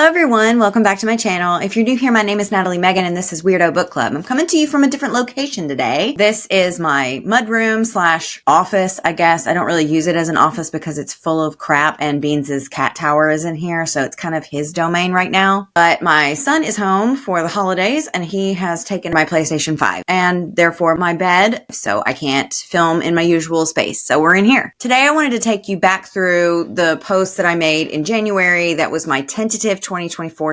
everyone, welcome back to my channel. If you're new here, my name is Natalie Megan and this is Weirdo Book Club. I'm coming to you from a different location today. This is my mudroom slash office, I guess. I don't really use it as an office because it's full of crap and Beans' cat tower is in here, so it's kind of his domain right now. But my son is home for the holidays and he has taken my PlayStation 5 and therefore my bed, so I can't film in my usual space. So we're in here. Today I wanted to take you back through the post that I made in January that was my tentative 2024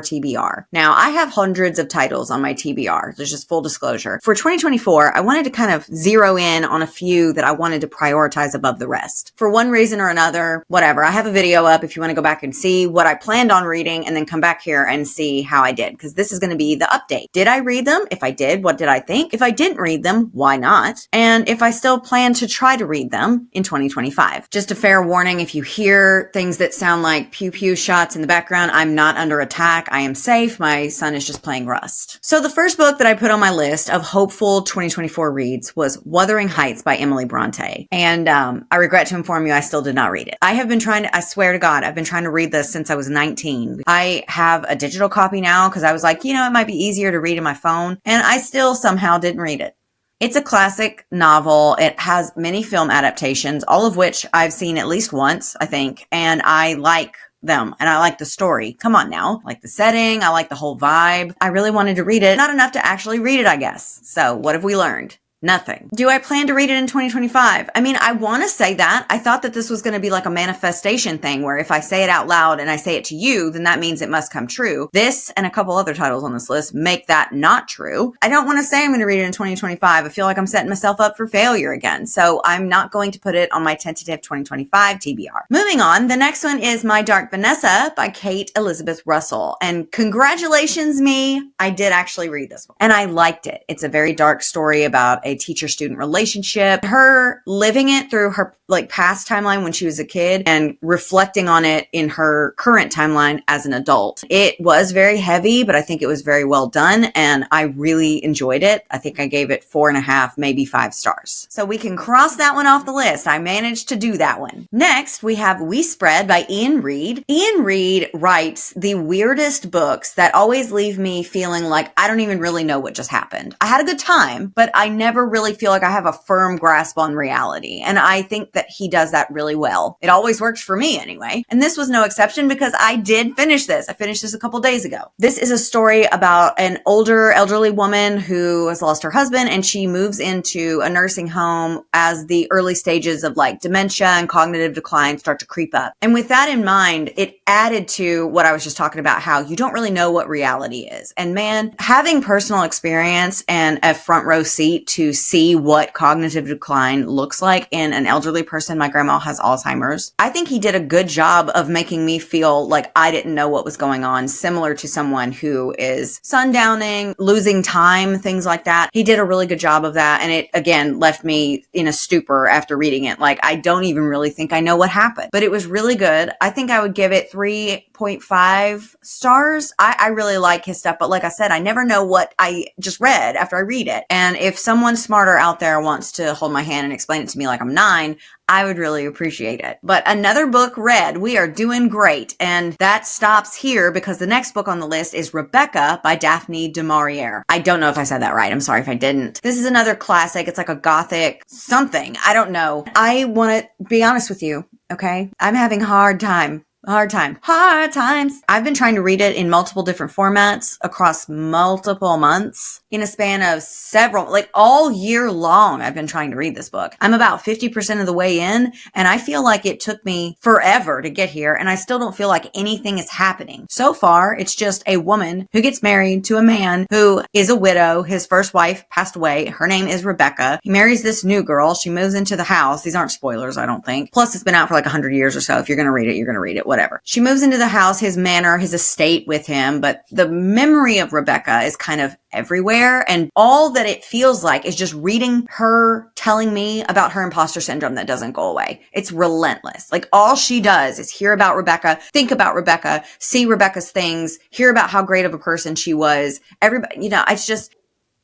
TBR. Now, I have hundreds of titles on my TBR. There's just full disclosure. For 2024, I wanted to kind of zero in on a few that I wanted to prioritize above the rest. For one reason or another, whatever. I have a video up if you want to go back and see what I planned on reading and then come back here and see how I did, because this is going to be the update. Did I read them? If I did, what did I think? If I didn't read them, why not? And if I still plan to try to read them in 2025. Just a fair warning, if you hear things that sound like pew pew shots in the background, I'm not under attack. I am safe. My son is just playing Rust. So the first book that I put on my list of hopeful 2024 reads was Weing Heights by Emily Bronte. And I regret to inform you, I still did not read it. I have been trying to, I swear to God, I've been trying to read this since I was 19. I have a digital copy now because I was like, it might be easier to read in my phone. And I still somehow didn't read it. It's a classic novel. It has many film adaptations, all of which I've seen at least once, I think. And I like them and I like the story. Come on now. I like the setting. I like the whole vibe. I really wanted to read it. Not enough to actually read it, I guess. So what have we learned? Nothing. Do I plan to read it in 2025? I mean, I want to say that. I thought that this was going to be like a manifestation thing where if I say it out loud and I say it to you, then that means it must come true. This and a couple other titles on this list make that not true. I don't want to say I'm going to read it in 2025. I feel like I'm setting myself up for failure again. So I'm not going to put it on my tentative 2025 TBR. Moving on, the next one is My Dark Vanessa by Kate Elizabeth Russell. And congratulations me, I did actually read this one. And I liked it. It's a very dark story about a teacher-student relationship, her living it through her past timeline when she was a kid and reflecting on it in her current timeline as an adult. It was very heavy, but I think it was very well done and I really enjoyed it. I think I gave it 4.5, maybe 5 stars. So we can cross that one off the list. I managed to do that one. Next, we have We Spread by Ian Reid. Ian Reid writes the weirdest books that always leave me feeling like I don't even really know what just happened. I had a good time, but I never really feel like I have a firm grasp on reality. And I think that he does that really well. It always works for me anyway. And this was no exception because I did finish this. I finished this a couple days ago. This is a story about an older elderly woman who has lost her husband and she moves into a nursing home as the early stages of dementia and cognitive decline start to creep up. And with that in mind, it added to what I was just talking about, how you don't really know what reality is. And man, having personal experience and a front row seat to see what cognitive decline looks like in an elderly person. My grandma has Alzheimer's. I think he did a good job of making me feel like I didn't know what was going on, similar to someone who is sundowning, losing time, things like that. He did a really good job of that. And it, again, left me in a stupor after reading it. I don't even really think I know what happened, but it was really good. I think I would give it 3.5 stars. I really like his stuff, but like I said, I never know what I just read after I read it. And if someone smarter out there wants to hold my hand and explain it to me like I'm 9, I would really appreciate it. But another book read. We are doing great. And that stops here because the next book on the list is Rebecca by Daphne du Maurier. I don't know if I said that right. I'm sorry if I didn't. This is another classic. It's like a gothic something. I don't know. I want to be honest with you. Okay. I'm having hard times. I've been trying to read it in multiple different formats across multiple months in a span of several, all year long. I've been trying to read this book. I'm about 50% of the way in and I feel like it took me forever to get here and I still don't feel like anything is happening. So far, it's just a woman who gets married to a man who is a widow. His first wife passed away. Her name is Rebecca. He marries this new girl. She moves into the house. These aren't spoilers, I don't think. Plus, it's been out for 100 years or so. If you're going to read it, you're going to read it. Whatever. She moves into the house, his manor, his estate with him, but the memory of Rebecca is kind of everywhere. And all that it feels like is just reading her telling me about her imposter syndrome that doesn't go away. It's relentless. All she does is hear about Rebecca, think about Rebecca, see Rebecca's things, hear about how great of a person she was. Everybody, it's just,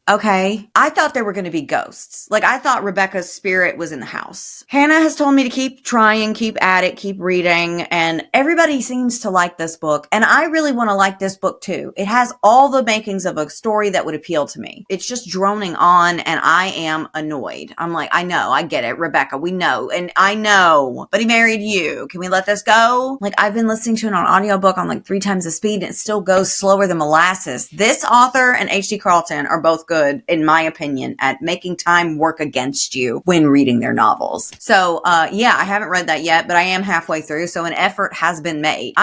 Okay. I thought there were going to be ghosts. Like, I thought Rebecca's spirit was in the house. Hannah has told me to keep trying, keep at it, keep reading, and everybody seems to like this book. And I really want to like this book too. It has all the makings of a story that would appeal to me. It's just droning on, and I am annoyed. I'm like, I know, I get it, Rebecca, we know, and I know, but he married you. Can we let this go? Like, I've been listening to it on audiobook on like 3 times the speed, and it still goes slower than molasses. This author and H.D. Carlton are both good, in my opinion, at making time work against you when reading their novels. So, yeah, I haven't read that yet, but I am halfway through, so an effort has been made.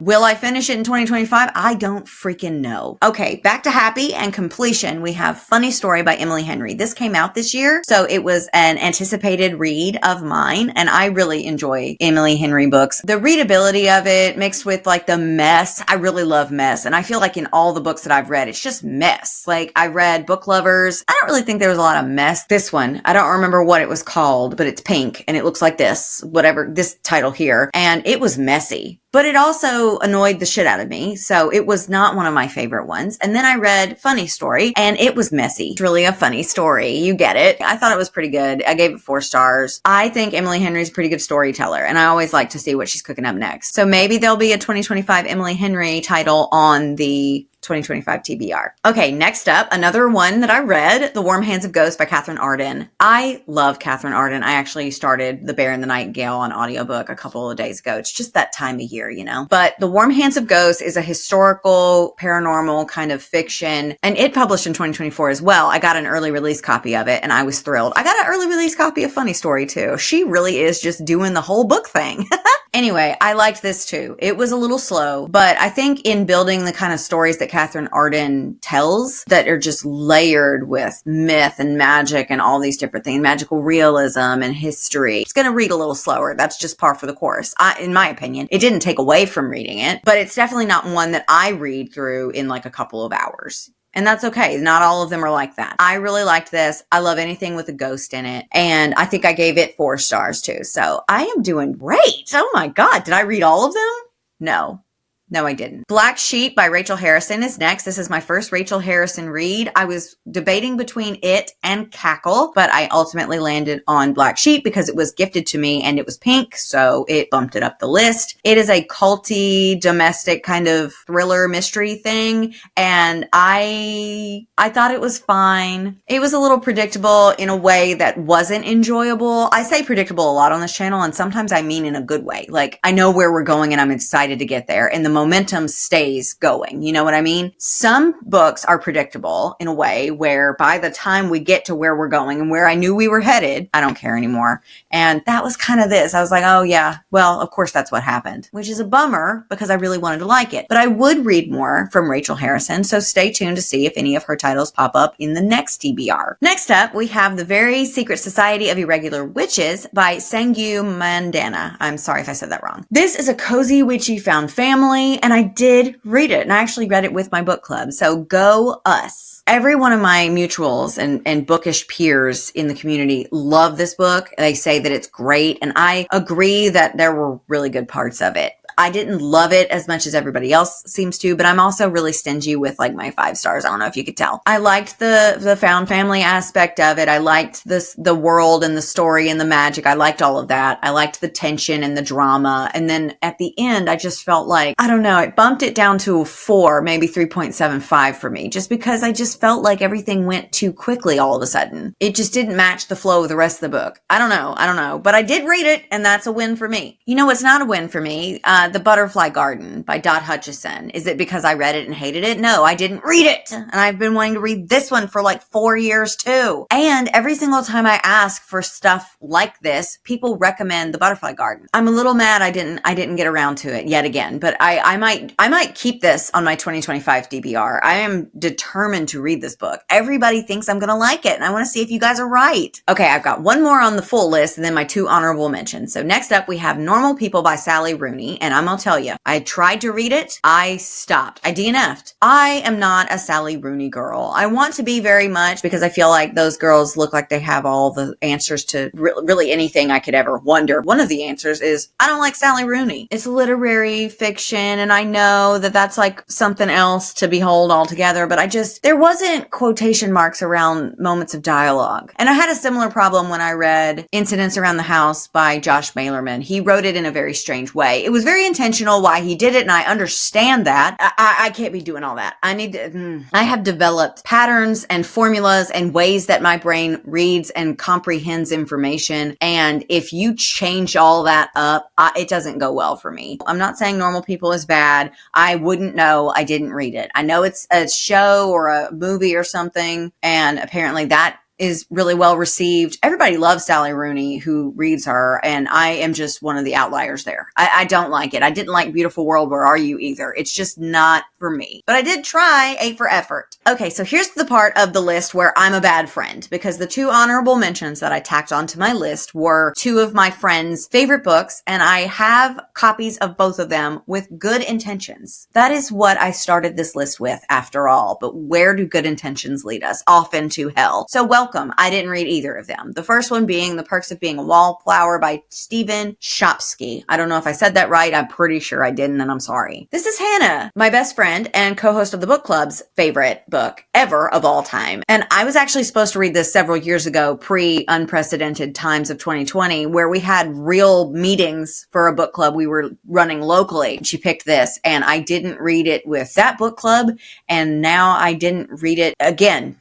Will I finish it in 2025? I don't freaking know. Okay, back to happy and completion. We have Funny Story by Emily Henry. This came out this year, so it was an anticipated read of mine, and I really enjoy Emily Henry books. The readability of it mixed with like the mess. I really love mess, and I feel like in all the books that I've read, it's just mess. Like, I read Book Lovers. I don't really think there was a lot of mess. This one, I don't remember what it was called, but it's pink and it looks like this, whatever, this title here. And it was messy, but it also annoyed the shit out of me. So it was not one of my favorite ones. And then I read Funny Story and it was messy. It's really a funny story. You get it. I thought it was pretty good. I gave it 4 stars. I think Emily Henry's a pretty good storyteller, and I always like to see what she's cooking up next. So maybe there'll be a 2025 Emily Henry title on the 2025 TBR. Okay, next up, another one that I read, The Warm Hands of Ghosts by Catherine Arden. I love Catherine Arden. I actually started The Bear and the Nightingale on audiobook a couple of days ago. It's just that time of year, you know? But The Warm Hands of Ghosts is a historical, paranormal kind of fiction, and it published in 2024 as well. I got an early release copy of it, and I was thrilled. I got an early release copy of Funny Story, too. She really is just doing the whole book thing. Anyway, I liked this too. It was a little slow, but I think in building the kind of stories that Catherine Arden tells that are just layered with myth and magic and all these different things, magical realism and history, it's going to read a little slower. That's just par for the course. In my opinion, it didn't take away from reading it, but it's definitely not one that I read through in like a couple of hours. And that's okay. Not all of them are like that. I really liked this. I love anything with a ghost in it. And I think I gave it 4 stars too. So I am doing great. Oh my God. Did I read all of them? No. No, I didn't. Black Sheep by Rachel Harrison is next. This is my first Rachel Harrison read. I was debating between it and Cackle, but I ultimately landed on Black Sheep because it was gifted to me and it was pink, so it bumped it up the list. It is a culty, domestic kind of thriller mystery thing, and I thought it was fine. It was a little predictable in a way that wasn't enjoyable. I say predictable a lot on this channel, and sometimes I mean in a good way. Like, I know where we're going and I'm excited to get there, and the momentum stays going. You know what I mean? Some books are predictable in a way where by the time we get to where we're going and where I knew we were headed, I don't care anymore. And that was kind of this. I was like, oh yeah, well, of course that's what happened, which is a bummer because I really wanted to like it. But I would read more from Rachel Harrison, so stay tuned to see if any of her titles pop up in the next TBR. Next up, we have The Very Secret Society of Irregular Witches by Sangyu Mandana. I'm sorry if I said that wrong. This is a cozy witchy found family, and I did read it, and I actually read it with my book club, so go us. Every one of my mutuals and bookish peers in the community love this book. They say that it's great, and I agree that there were really good parts of it. I didn't love it as much as everybody else seems to, but I'm also really stingy with like my 5 stars. I don't know if you could tell. I liked the found family aspect of it. I liked the world and the story and the magic. I liked all of that. I liked the tension and the drama. And then at the end, I just felt like, I don't know, it bumped it down to a 4, maybe 3.75 for me, just because I just felt like everything went too quickly all of a sudden. It just didn't match the flow of the rest of the book. I don't know, but I did read it, and that's a win for me. You know what's not a win for me? The Butterfly Garden by Dot Hutchison. Is it because I read it and hated it? No, I didn't read it. And I've been wanting to read this one for like 4 years too. And every single time I ask for stuff like this, people recommend The Butterfly Garden. I'm a little mad I didn't get around to it yet again, but I might keep this on my 2025 DBR. I am determined to read this book. Everybody thinks I'm going to like it, and I want to see if you guys are right. Okay, I've got one more on the full list and then my 2 honorable mentions. So next up we have Normal People by Sally Rooney, and I'm gonna tell you, I tried to read it. I stopped. I DNF'd. I am not a Sally Rooney girl. I want to be very much because I feel like those girls look like they have all the answers to really anything I could ever wonder. One of the answers is I don't like Sally Rooney. It's literary fiction, and I know that that's like something else to behold altogether, but there wasn't quotation marks around moments of dialogue. And I had a similar problem when I read Incidents Around the House by Josh Malerman. He wrote it in a very strange way. It was very intentional why he did it, and I understand that. I can't be doing all that. I have developed patterns and formulas and ways that my brain reads and comprehends information, and if you change all that up, it doesn't go well for me. I'm not saying Normal People is bad. I wouldn't know. I didn't read it. I know it's a show or a movie or something, and apparently that is really well received. Everybody loves Sally Rooney who reads her, and I am just one of the outliers there. I don't like it. I didn't like Beautiful World, Where Are You either. It's just not for me. But I did try A for Effort. Okay, so here's the part of the list where I'm a bad friend, because the two honorable mentions that I tacked onto my list were two of my friends' favorite books, and I have copies of both of them with good intentions. That is what I started this list with after all, but where do good intentions lead us? Often to hell. So welcome. I didn't read either of them. The first one being The Perks of Being a Wallflower by Stephen Shopsky. I don't know if I said that right. I'm pretty sure I didn't, and I'm sorry. This is Hannah, my best friend and co-host of the book club's favorite book ever of all time. And I was actually supposed to read this several years ago, pre-unprecedented times of 2020, where we had real meetings for a book club we were running locally. She picked this, and I didn't read it with that book club, and now I didn't read it again.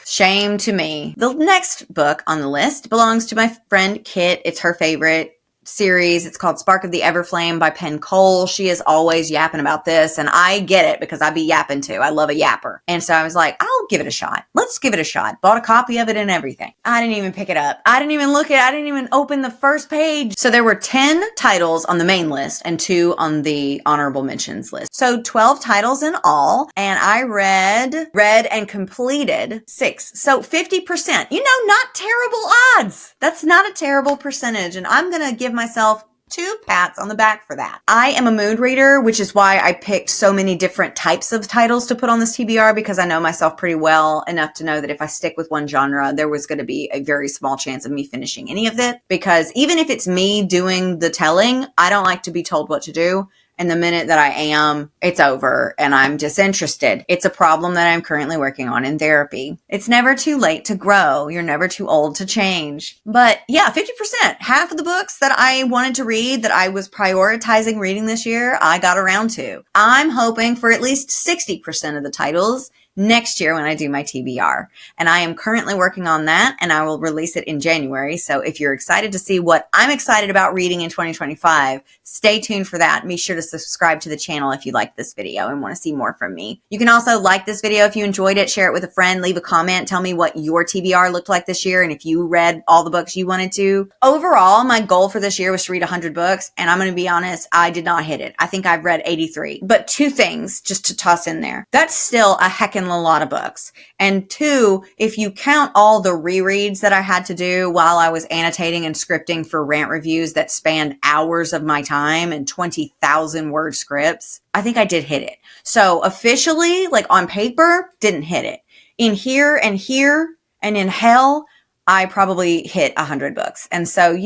Shame to me. The next book on the list belongs to my friend Kit. It's her favorite series. It's called Spark of the Everflame by Penn Cole. She is always yapping about this, and I get it because I be yapping too. I love a yapper. And so I was like, I'll give it a shot. Let's give it a shot. Bought a copy of it and everything. I didn't even pick it up. I didn't even look at it. I didn't even open the first page. So there were 10 titles on the main list and 2 on the honorable mentions list. So 12 titles in all, and I read and completed 6. So 50%. Not terrible odds. That's not a terrible percentage, and I'm going to give myself 2 pats on the back for that. I am a mood reader, which is why I picked so many different types of titles to put on this TBR, because I know myself pretty well enough to know that if I stick with one genre, there was going to be a very small chance of me finishing any of it, because even if it's me doing the telling, I don't like to be told what to do. And the minute that I am, it's over and I'm disinterested. It's a problem that I'm currently working on in therapy. It's never too late to grow. You're never too old to change. But yeah, 50%. Half of the books that I wanted to read that I was prioritizing reading this year, I got around to. I'm hoping for at least 60% of the titles next year when I do my TBR. And I am currently working on that, and I will release it in January. So if you're excited to see what I'm excited about reading in 2025, stay tuned for that. And be sure to subscribe to the channel if you like this video and want to see more from me. You can also like this video if you enjoyed it, share it with a friend, leave a comment, tell me what your TBR looked like this year and if you read all the books you wanted to. Overall, my goal for this year was to read 100 books, and I'm going to be honest, I did not hit it. I think I've read 83. But 2 things just to toss in there. That's still a heckin' a lot of books. And 2, if you count all the rereads that I had to do while I was annotating and scripting for rant reviews that spanned hours of my time and 20,000 word scripts, I think I did hit it. So officially, like on paper, didn't hit it. In here and in hell, I probably hit 100 books. And so,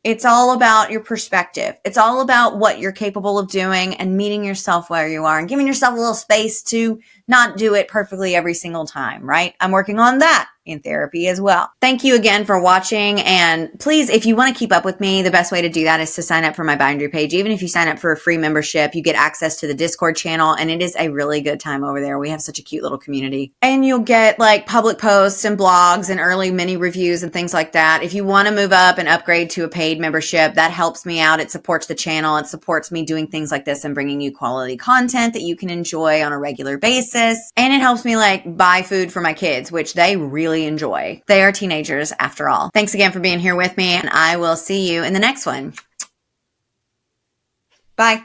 it's all about your perspective. It's all about what you're capable of doing and meeting yourself where you are and giving yourself a little space to not do it perfectly every single time, right? I'm working on that in therapy as well. Thank you again for watching. And please, if you want to keep up with me, the best way to do that is to sign up for my Boundary page. Even if you sign up for a free membership, you get access to the Discord channel, and it is a really good time over there. We have such a cute little community, and you'll get like public posts and blogs and early mini reviews and things like that. If you want to move up and upgrade to a paid membership, that helps me out. It supports the channel. It supports me doing things like this and bringing you quality content that you can enjoy on a regular basis. And it helps me like buy food for my kids, which they really enjoy. They are teenagers after all. Thanks again for being here with me, and I will see you in the next one. Bye.